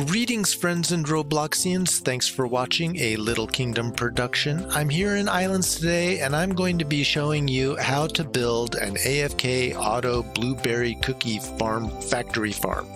Greetings friends and Robloxians, thanks for watching a Little Kingdom production. I'm here in Islands today and I'm going to be showing you how to build an AFK auto blueberry cookie factory farm.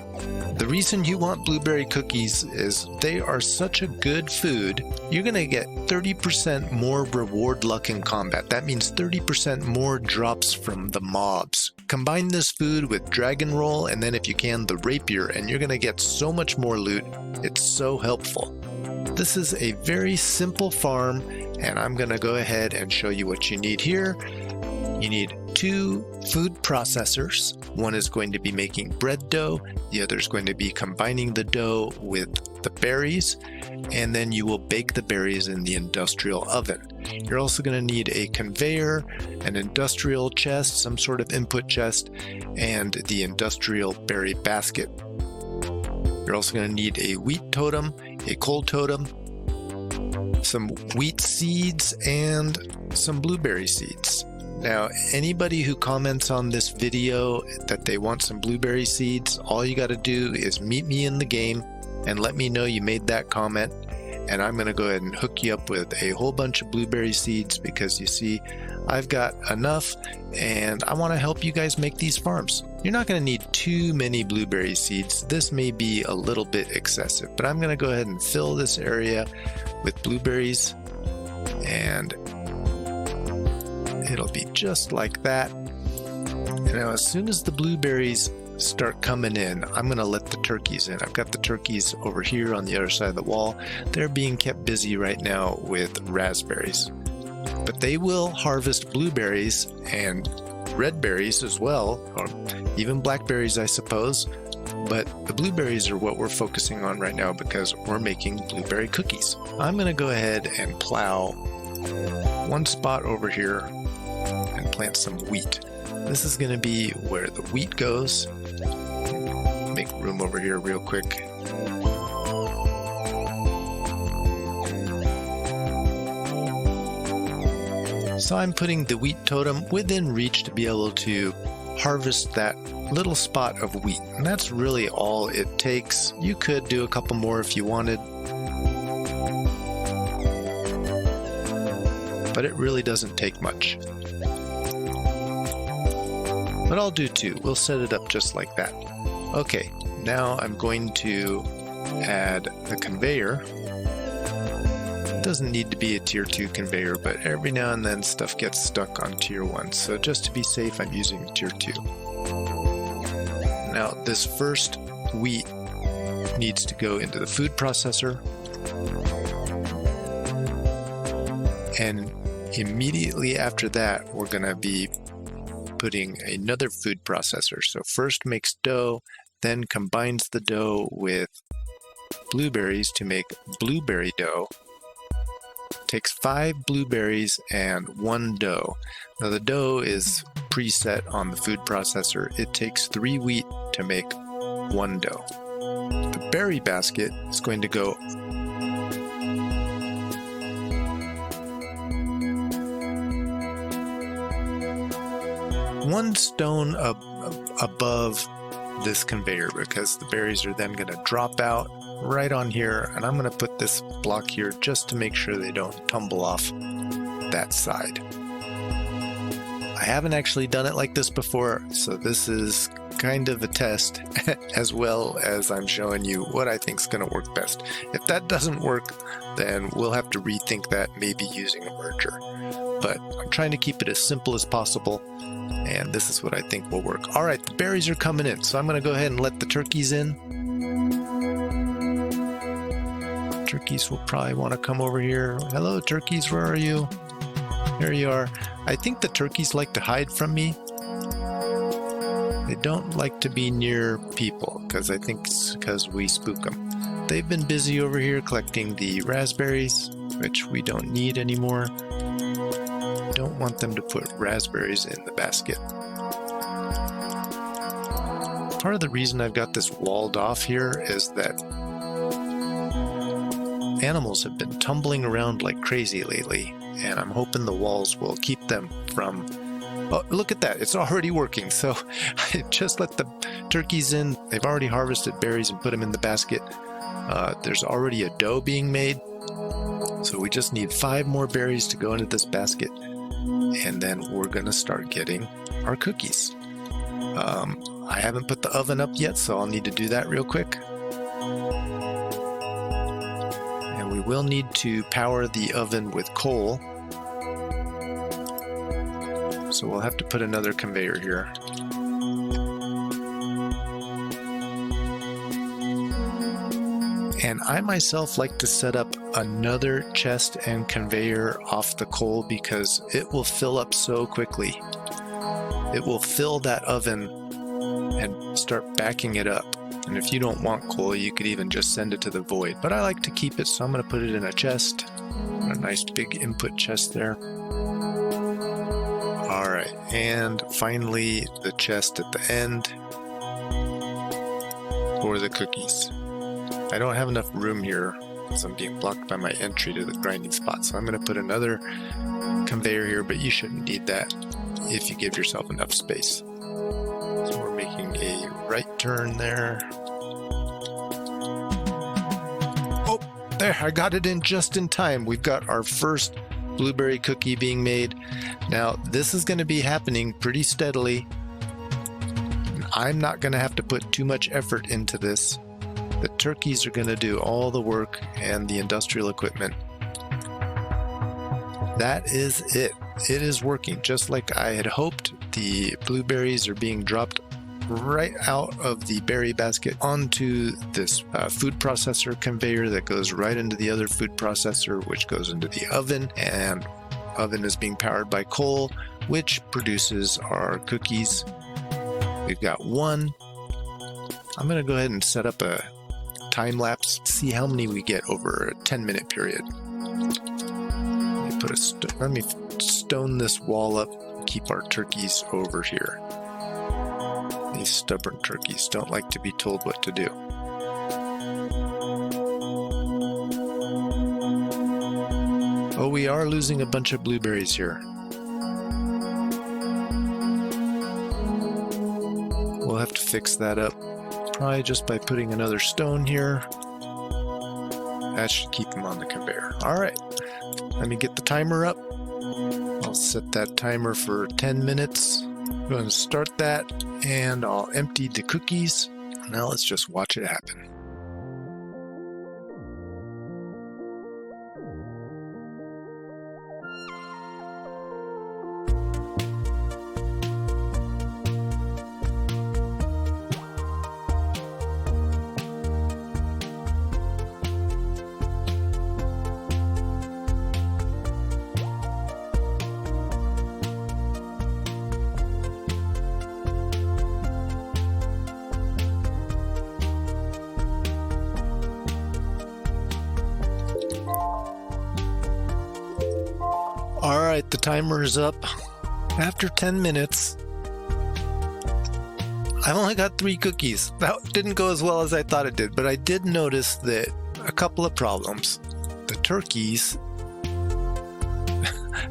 The reason you want blueberry cookies is they are such a good food. You're going to get 30% more reward luck in combat. That means 30% more drops from the mobs. Combine this food with dragon roll and then if you can the rapier and you're going to get so much more loot. It's so helpful. This is a very simple farm and I'm going to go ahead and show you what you need here. You need 2 food processors. One is going to be making bread dough, the other is going to be combining the dough with the berries, and then you will bake the berries in the industrial oven. You're also going to need a conveyor, an industrial chest, some sort of input chest, and the industrial berry basket. You're also going to need a wheat totem, a coal totem, some wheat seeds, and some blueberry seeds. Now, anybody who comments on this video that they want some blueberry seeds, all you got to do is meet me in the game and let me know you made that comment, and I'm going to go ahead and hook you up with a whole bunch of blueberry seeds because you see, I've got enough and I want to help you guys make these farms. You're not going to need too many blueberry seeds. This may be a little bit excessive, but I'm going to go ahead and fill this area with blueberries and it'll be just like that. And now as soon as the blueberries start coming in, I'm going to let the turkeys in. I've got the turkeys over here on the other side of the wall. They're being kept busy right now with raspberries. But they will harvest blueberries and red berries as well, or even blackberries I suppose. But the blueberries are what we're focusing on right now because we're making blueberry cookies. I'm going to go ahead and plow one spot over here and plant some wheat. This is going to be where the wheat goes. Make room over here real quick. So I'm putting the wheat totem within reach to be able to harvest that little spot of wheat. And that's really all it takes. You could do a couple more if you wanted, but it really doesn't take much. But I'll do 2. We'll set it up just like that. Okay, now I'm going to add the conveyor. It doesn't need to be a tier 2 conveyor, but every now and then stuff gets stuck on tier 1. So just to be safe, I'm using tier 2. Now this first wheat needs to go into the food processor. And immediately after that, we're going to be putting another food processor. So first makes dough, then combines the dough with blueberries to make blueberry dough. Takes 5 blueberries and 1 dough. Now the dough is preset on the food processor. It takes 3 wheat to make 1 dough. The berry basket is going to go one stone above this conveyor because the berries are then going to drop out right on here, and I'm going to put this block here just to make sure they don't tumble off that side. I haven't actually done it like this before, so this is kind of a test as well as I'm showing you what I think is going to work best. If that doesn't work, then we'll have to rethink that, maybe using a merger. But I'm trying to keep it as simple as possible, and this is what I think will work. All right, the berries are coming in, so I'm going to go ahead and let the turkeys in. Turkeys will probably want to come over here. Hello, turkeys, where are you? There you are. I think the turkeys like to hide from me. They don't like to be near people, because I think it's because we spook them. They've been busy over here collecting the raspberries, which we don't need anymore. Don't want them to put raspberries in the basket. Part of the reason I've got this walled off here is that animals have been tumbling around like crazy lately, and I'm hoping the walls will keep them from... Oh, look at that, it's already working. So I just let the turkeys in. They've already harvested berries and put them in the basket. There's already a dough being made, so we just need 5 more berries to go into this basket, and then we're gonna start getting our cookies. I haven't put the oven up yet, so I'll need to do that real quick. And we will need to power the oven with coal, so we'll have to put another conveyor here. And I myself like to set up another chest and conveyor off the coal because it will fill up so quickly. It will fill that oven and start backing it up. And if you don't want coal, you could even just send it to the void. But I like to keep it, so I'm going to put it in a chest. A nice big input chest there. Alright, and finally the chest at the end for the cookies. I don't have enough room here because I'm being blocked by my entry to the grinding spot, so I'm going to put another conveyor here, but you shouldn't need that if you give yourself enough space. So we're making a right turn there. Oh, there, I got it in just in time. We've got our first blueberry cookie being made. Now, this is going to be happening pretty steadily. I'm not going to have to put too much effort into this. The turkeys are going to do all the work and the industrial equipment. That is it. It is working just like I had hoped. The blueberries are being dropped right out of the berry basket onto this food processor conveyor that goes right into the other food processor, which goes into the oven, and oven is being powered by coal, which produces our cookies. We've got one. I'm going to go ahead and set up a time lapse, see how many we get over a 10-minute period. Let me stone this wall up, keep our turkeys over here. These stubborn turkeys don't like to be told what to do. Oh, we are losing a bunch of blueberries here. We'll have to fix that up. Probably just by putting another stone here. That should keep them on the conveyor. Alright, let me get the timer up. I'll set that timer for 10 minutes. I'm going to start that, and I'll empty the cookies. Now let's just watch it happen. Alright, the timer is up. After 10 minutes, I've only got 3 cookies. That didn't go as well as I thought it did, but I did notice that a couple of problems. The turkeys,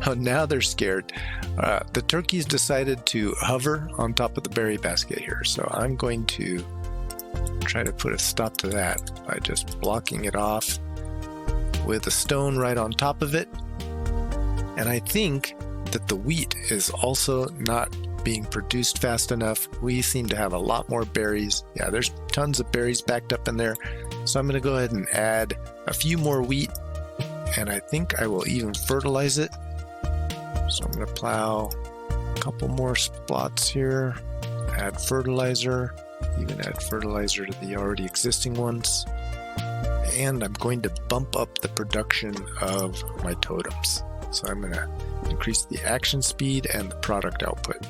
oh, now they're scared. The turkeys decided to hover on top of the berry basket here, so I'm going to try to put a stop to that by just blocking it off with a stone right on top of it. And I think that the wheat is also not being produced fast enough. We seem to have a lot more berries. Yeah, there's tons of berries backed up in there. So I'm going to go ahead and add a few more wheat, and I think I will even fertilize it. So I'm going to plow a couple more spots here, add fertilizer, even add fertilizer to the already existing ones. And I'm going to bump up the production of my totems. So I'm going to increase the action speed and the product output,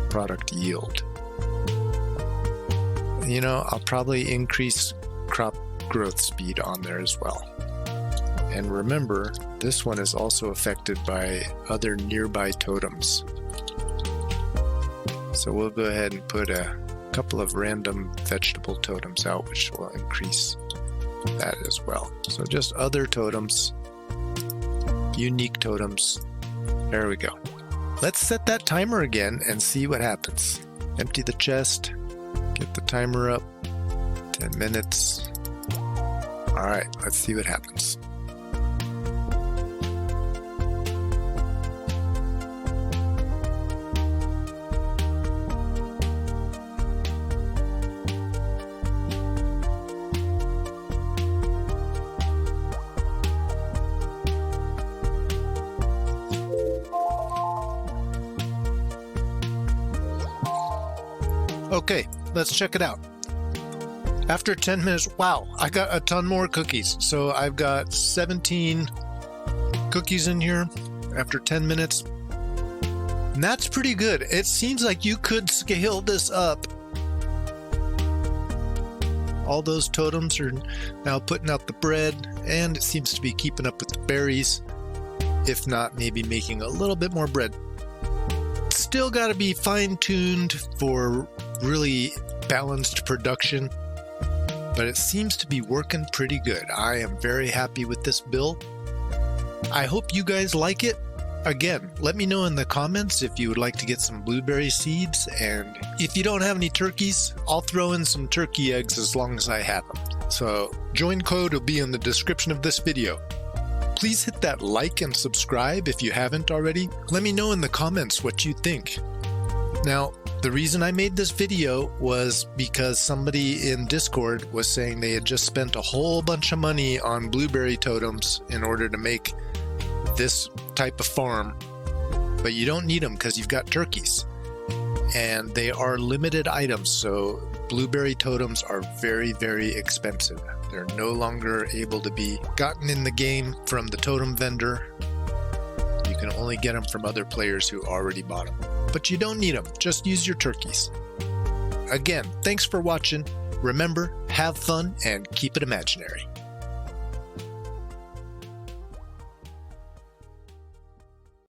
product yield. You know, I'll probably increase crop growth speed on there as well. And remember, this one is also affected by other nearby totems. So we'll go ahead and put a couple of random vegetable totems out, which will increase that as well. So just other totems. Unique totems. There we go. Let's set that timer again and see what happens. Empty the chest, get the timer up, 10 minutes, All right, let's see what happens. Okay, let's check it out. After 10 minutes, wow, I got a ton more cookies. So I've got 17 cookies in here after 10 minutes. And that's pretty good. It seems like you could scale this up. All those totems are now putting out the bread, and it seems to be keeping up with the berries. If not, maybe making a little bit more bread. Still got to be fine-tuned for really balanced production, but it seems to be working pretty good. I am very happy with this build. I hope you guys like it. Again, let me know in the comments if you would like to get some blueberry seeds, and if you don't have any turkeys, I'll throw in some turkey eggs as long as I have them. So join code will be in the description of this video. Please hit that like and subscribe if you haven't already. Let me know in the comments what you think. Now, the reason I made this video was because somebody in Discord was saying they had just spent a whole bunch of money on blueberry totems in order to make this type of farm, but you don't need them because you've got turkeys. And they are limited items, so blueberry totems are very, very expensive. They're no longer able to be gotten in the game from the totem vendor. You can only get them from other players who already bought them. But you don't need them, just use your turkeys. Again, thanks for watching. Remember, have fun and keep it imaginary.